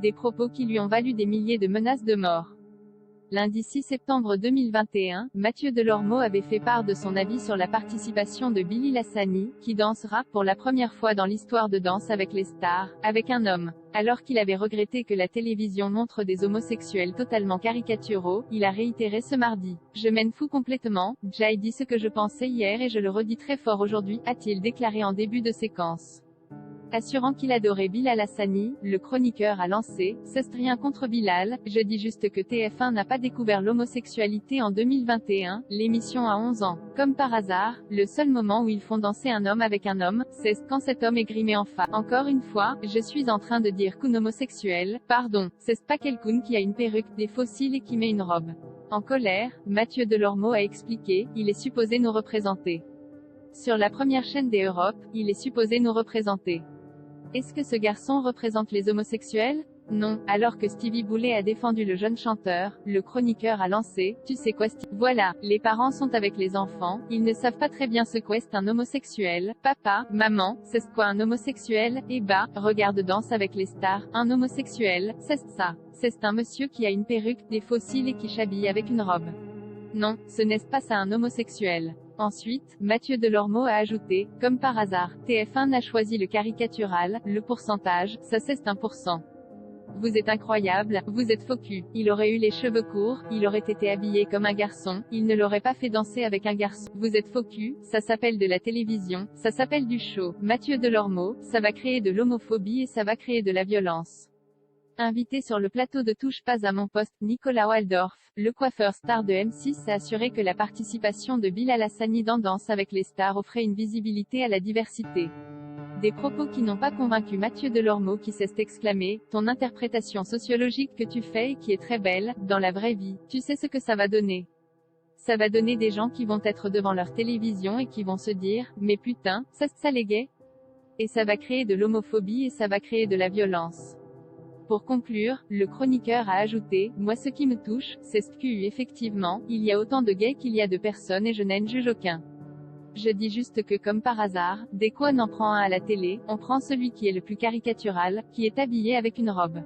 Des propos qui lui ont valu des milliers de menaces de mort. Lundi 6 septembre 2021, Mathieu Delormeau avait fait part de son avis sur la participation de Billy Lassani, qui dansera, pour la première fois dans l'histoire de Danse avec les stars, avec un homme. Alors qu'il avait regretté que la télévision montre des homosexuels totalement caricaturaux, il a réitéré ce mardi. « Je m'en fous complètement, j'ai dit ce que je pensais hier et je le redis très fort aujourd'hui », a-t-il déclaré en début de séquence. Assurant qu'il adorait Bilal Hassani, le chroniqueur a lancé « C'est rien contre Bilal, je dis juste que TF1 n'a pas découvert l'homosexualité en 2021, l'émission a 11 ans. Comme par hasard, le seul moment où ils font danser un homme avec un homme, c'est quand cet homme est grimé en femme. Encore une fois, je suis en train de dire qu'un homosexuel, pardon, c'est pas quelqu'un qui a une perruque, des fossiles et qui met une robe. » En colère, Mathieu Delormeau a expliqué « Il est supposé nous représenter. Sur la première chaîne des Europes, il est supposé nous représenter. Est-ce que ce garçon représente les homosexuels? Non. » Alors que Stevie Boulet a défendu le jeune chanteur, le chroniqueur a lancé « Tu sais quoi Stevie? Voilà, les parents sont avec les enfants, ils ne savent pas très bien ce qu'est un homosexuel. Papa, maman, c'est quoi un homosexuel? Eh bah, regarde Danse avec les stars, un homosexuel, c'est ça. C'est un monsieur qui a une perruque, des fossiles et qui s'habille avec une robe. Non, ce n'est pas ça un homosexuel. » Ensuite, Mathieu Delormeau a ajouté, comme par hasard, TF1 a choisi le caricatural, le pourcentage, ça c'est 1%. Vous êtes incroyable, vous êtes faux cul. Il aurait eu les cheveux courts, il aurait été habillé comme un garçon, il ne l'aurait pas fait danser avec un garçon. Vous êtes faux cul, ça s'appelle de la télévision, ça s'appelle du show. Mathieu Delormeau, ça va créer de l'homophobie et ça va créer de la violence. Invité sur le plateau de Touche pas à mon poste, Nicolas Waldorf, le coiffeur star de M6 a assuré que la participation de Bilal Hassani dans Danse avec les stars offrait une visibilité à la diversité. Des propos qui n'ont pas convaincu Mathieu Delormeau qui s'est exclamé « Ton interprétation sociologique que tu fais et qui est très belle, dans la vraie vie, tu sais ce que ça va donner. Ça va donner des gens qui vont être devant leur télévision et qui vont se dire « Mais putain, c'est ça les gays ?» Et ça va créer de l'homophobie et ça va créer de la violence. Pour conclure, le chroniqueur a ajouté « Moi ce qui me touche, c'est ce que effectivement, il y a autant de gays qu'il y a de personnes et je n'en juge aucun. Je dis juste que comme par hasard, dès qu'on en prend un à la télé, on prend celui qui est le plus caricatural, qui est habillé avec une robe.